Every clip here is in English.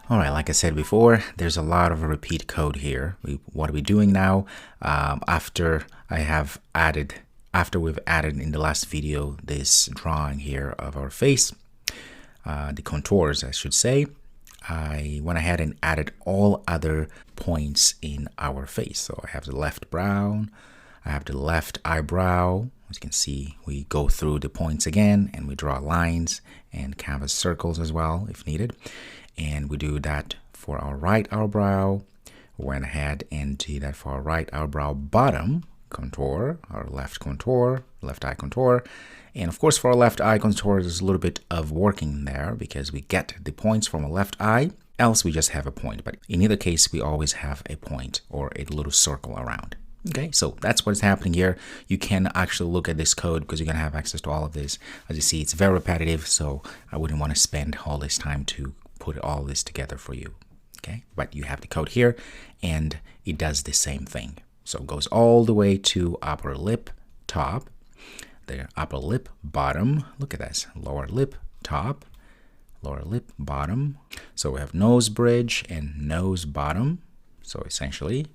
All right, like I said before, there's a lot of repeat code here. What are we doing now? After we've added in the last video this drawing here of our face, the contours, I should say, I went ahead and added all other points in our face. So I have the left brow, I have the left eyebrow. As you can see, we go through the points again and we draw lines and canvas circles as well if needed. And we do that for our right eyebrow. We went ahead and did that for our right eyebrow bottom contour, our left eye contour. And of course, for our left eye contour, there's a little bit of working there because we get the points from a left eye, else we just have a point. But in either case, we always have a point or a little circle around. Okay, so that's what's happening here. You can actually look at this code because you're going to have access to all of this. As you see, it's very repetitive, so I wouldn't want to spend all this time to put all this together for you. Okay, but you have the code here and it does the same thing. So it goes all the way to upper lip top, the upper lip bottom. Look at this, lower lip top, lower lip bottom. So we have nose bridge and nose bottom. So essentially,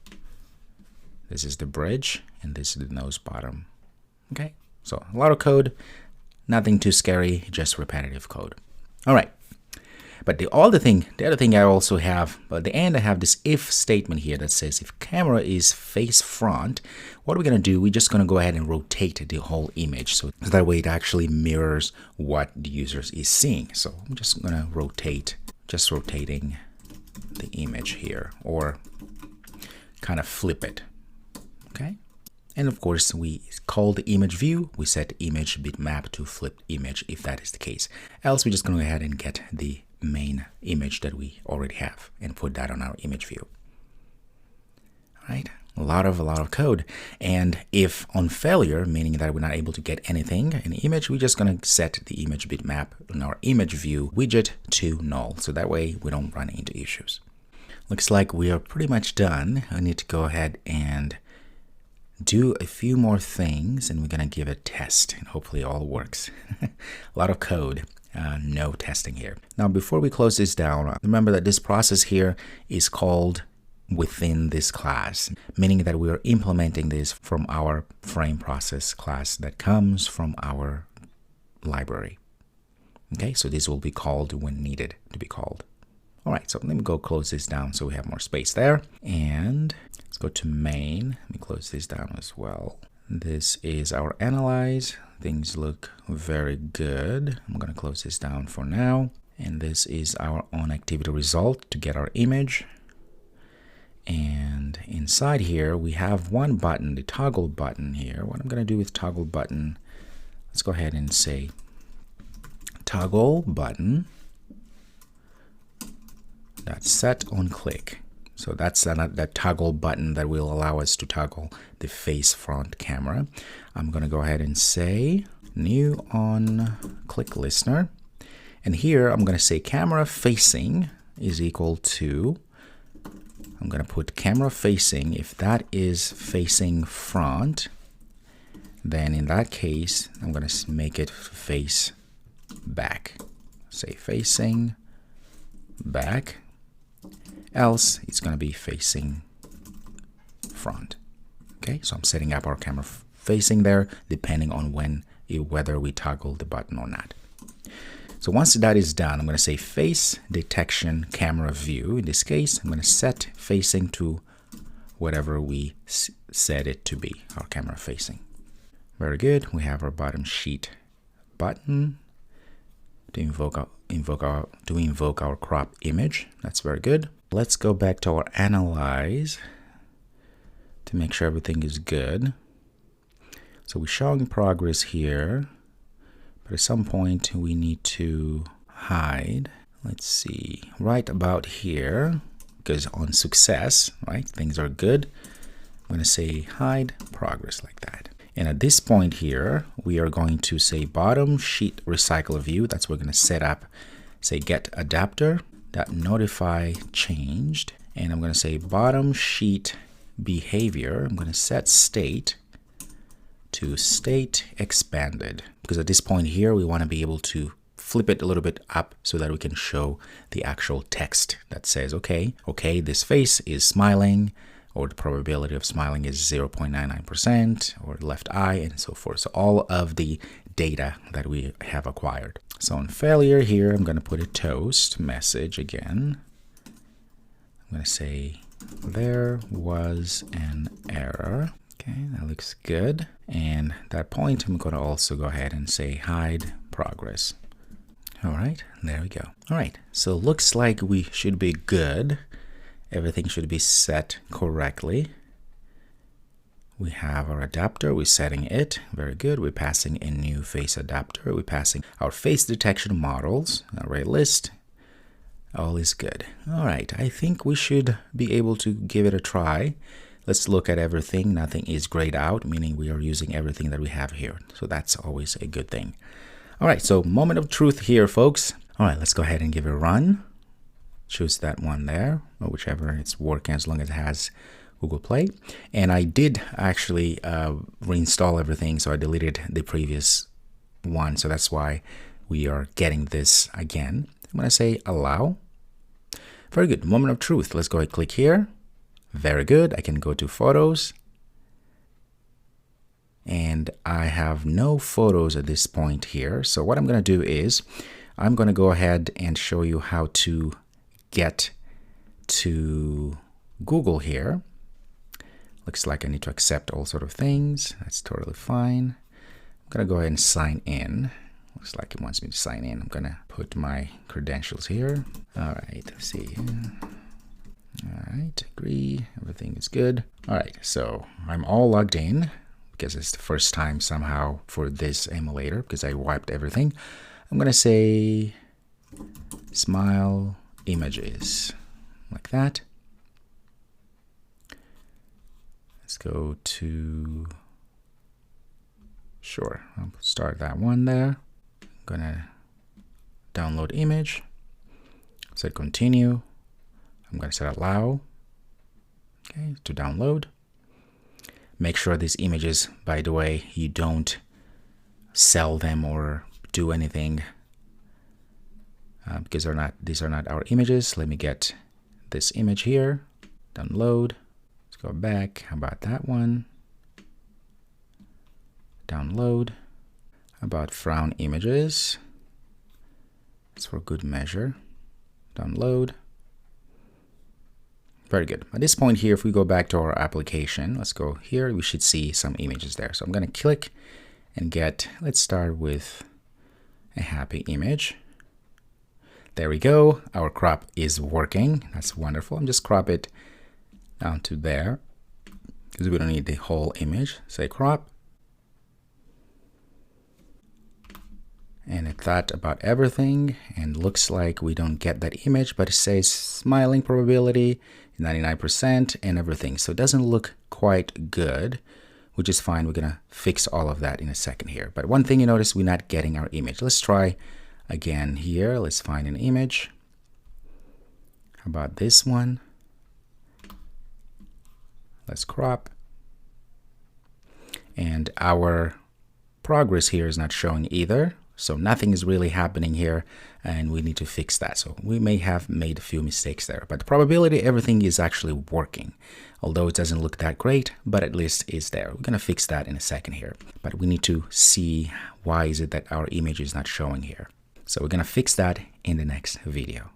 this is the bridge and this is the nose bottom. Okay, so a lot of code, nothing too scary, just repetitive code. All right. But the other thing I also have, at the end I have this if statement here that says if camera is face front, what are we going to do? We're just going to go ahead and rotate the whole image. So that way it actually mirrors what the user is seeing. So I'm just going to rotate, just rotating the image here or kind of flip it. Okay. And of course, we call the image view. We set the image bitmap to flip image if that is the case. Else, we're just going to go ahead and get the main image that we already have and put that on our image view. All right, a lot of code. And if on failure, meaning that we're not able to get anything in the image, we're just going to set the image bitmap in our image view widget to null. So that way we don't run into issues. Looks like we are pretty much done. I need to go ahead and do a few more things and we're going to give a test and hopefully all works. A lot of code. No testing here. Now, before we close this down, remember that this process here is called within this class, meaning that we are implementing this from our frame process class that comes from our library. Okay, so this will be called when needed to be called. All right, so let me go close this down so we have more space there. And let's go to main. Let me close this down as well. This is our analyze. Things look very good. I'm going to close this down for now. And this is our on activity result to get our image. And inside here, we have one button, the toggle button here. What I'm going to do with toggle button, let's go ahead and say toggle button that's set on click. So that's that toggle button that will allow us to toggle the face front camera. I'm going to go ahead and say new on click listener. And here I'm going to say camera facing is equal to, I'm going to put camera facing. If that is facing front, then in that case, I'm going to make it face back. Say facing back. Else it's going to be facing front. Okay, so I'm setting up our camera facing there depending on whether we toggle the button or not. So once that is done, I'm going to say face detection camera view. In this case, I'm going to set facing to whatever we set it to be, our camera facing. Very good. We have our bottom sheet button to invoke our crop image. That's very good. Let's go back to our analyze to make sure everything is good. So we're showing progress here, but at some point we need to hide. Let's see, right about here, because on success, right, things are good. I'm going to say hide progress like that. And at this point here, we are going to say bottom sheet recycle view. That's what we're going to set up. Say get adapter that notify changed. And I'm going to say bottom sheet behavior. I'm going to set state to state expanded. Because at this point here, we want to be able to flip it a little bit up so that we can show the actual text that says, okay, this face is smiling, or the probability of smiling is 0.99%, or left eye, and so forth. So all of the data that we have acquired. So on failure here, I'm going to put a toast message again. I'm going to say, there was an error. Okay, that looks good. And at that point, I'm going to also go ahead and say hide progress. All right, there we go. All right, so looks like we should be good. Everything should be set correctly. We have our adapter, we're setting it, very good. We're passing a new face adapter. We're passing our face detection models, array list. All is good. All right, I think we should be able to give it a try. Let's look at everything. Nothing is grayed out, meaning we are using everything that we have here. So that's always a good thing. All right, so moment of truth here, folks. All right, let's go ahead and give it a run. Choose that one there, or whichever it's working, as long as it has Google Play. And I did actually reinstall everything, so I deleted the previous one. So that's why we are getting this again. I'm going to say allow. Very good. Moment of truth. Let's go ahead and click here. Very good. I can go to photos. And I have no photos at this point here. So what I'm going to do is I'm going to go ahead and show you how to get to Google here. Looks like I need to accept all sort of things. That's totally fine. I'm going to go ahead and sign in. Looks like it wants me to sign in. I'm going to put my credentials here. All right, let's see. All right, agree. Everything is good. All right, so I'm all logged in because it's the first time somehow for this emulator because I wiped everything. I'm going to say smile images like that. Let's go to, sure, I'll start that one there. I'm gonna download image, say continue. I'm gonna say allow, okay, to download. Make sure these images, by the way, you don't sell them or do anything because these are not our images. Let me get this image here, download. Let's go back. How about that one? Download. How about frown images? That's for good measure. Download. Very good. At this point here, if we go back to our application, let's go here, we should see some images there. So I'm going to click and get, let's start with a happy image. There we go. Our crop is working. That's wonderful. I'm just crop it down to there because we don't need the whole image. Say crop. And it thought about everything and looks like we don't get that image, but it says smiling probability 99% and everything. So it doesn't look quite good, which is fine. We're going to fix all of that in a second here. But one thing you notice, we're not getting our image. Let's try again here. Let's find an image. How about this one? Let's crop. And our progress here is not showing either. So nothing is really happening here and we need to fix that. So we may have made a few mistakes there, but the probability everything is actually working. Although it doesn't look that great, but at least it's there. We're gonna fix that in a second here, but we need to see why is it that our image is not showing here. So we're gonna fix that in the next video.